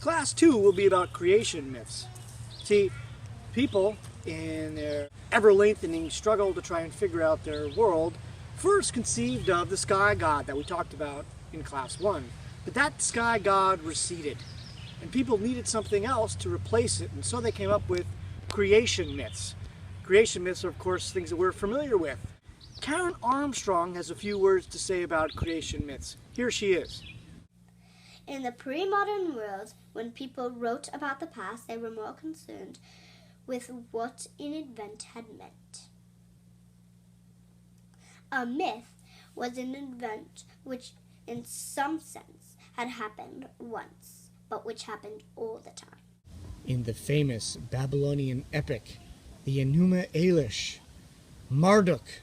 Class 2 will be about creation myths. See, people, in their ever-lengthening struggle to try and figure out their world, first conceived of the sky god that we talked about in Class 1. But that sky god receded, and people needed something else to replace it, and so they came up with creation myths. Creation myths are, of course, things that we're familiar with. Karen Armstrong has a few words to say about creation myths. Here she is. In the pre-modern world, when people wrote about the past, they were more concerned with what an event had meant. A myth was an event which, in some sense, had happened once, but which happened all the time. In the famous Babylonian epic, the Enuma Elish, Marduk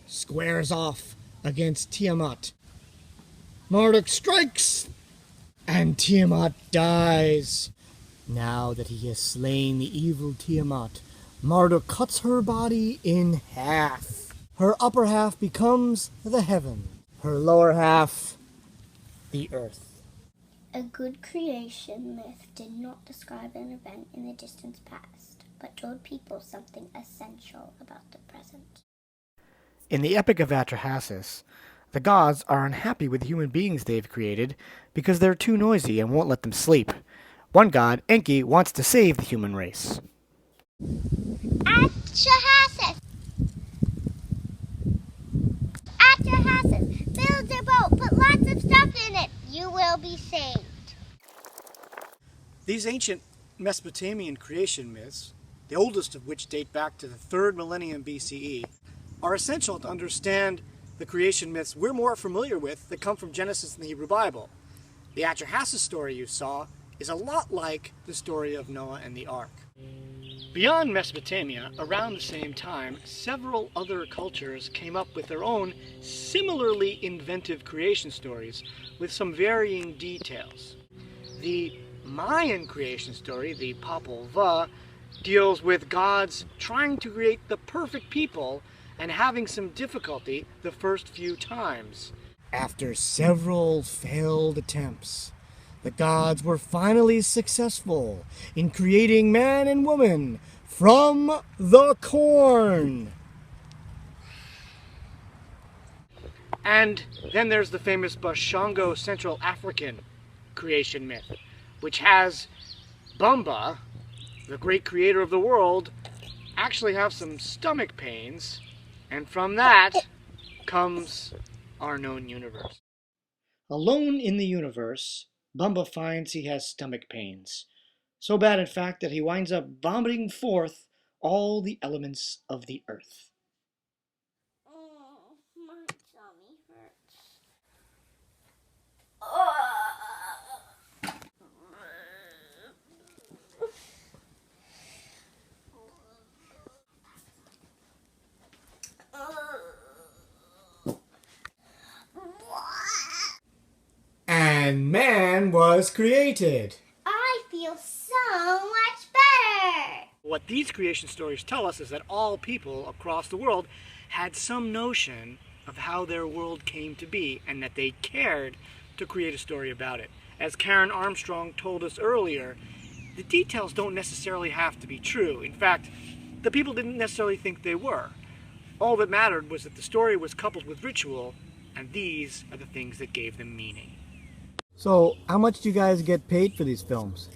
squares off against Tiamat. Marduk strikes, and Tiamat dies. Now that he has slain the evil Tiamat, Marduk cuts her body in half. Her upper half becomes the heaven, her lower half the earth. A good creation myth did not describe an event in the distant past, but told people something essential about the present. In the Epic of Atrahasis, the gods are unhappy with human beings they've created because they're too noisy and won't let them sleep. One god, Enki, wants to save the human race. Atrahasis! Atrahasis! Build a boat, put lots of stuff in it. You will be saved. These ancient Mesopotamian creation myths, the oldest of which date back to the 3rd millennium BCE, are essential to understand the creation myths we're more familiar with that come from Genesis and the Hebrew Bible. The Atrahasis story you saw is a lot like the story of Noah and the Ark. Beyond Mesopotamia, around the same time, several other cultures came up with their own similarly inventive creation stories with some varying details. The Mayan creation story, the Popol Vuh, deals with gods trying to create the perfect people and having some difficulty the first few times. After several failed attempts, the gods were finally successful in creating man and woman from the corn. And then there's the famous Bashango Central African creation myth, which has Bumba, the great creator of the world, actually have some stomach pains, and from that comes our known universe. Alone in the universe, Bumba finds he has stomach pains. So bad, in fact, that he winds up vomiting forth all the elements of the earth. Oh, my tummy hurts. And man was created. I feel so much better. What these creation stories tell us is that all people across the world had some notion of how their world came to be and that they cared to create a story about it. As Karen Armstrong told us earlier, the details don't necessarily have to be true. In fact, the people didn't necessarily think they were. All that mattered was that the story was coupled with ritual, and these are the things that gave them meaning. So, how much do you guys get paid for these films?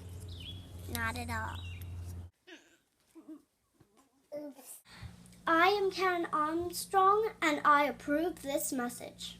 Not at all. I am Karen Armstrong, and I approve this message.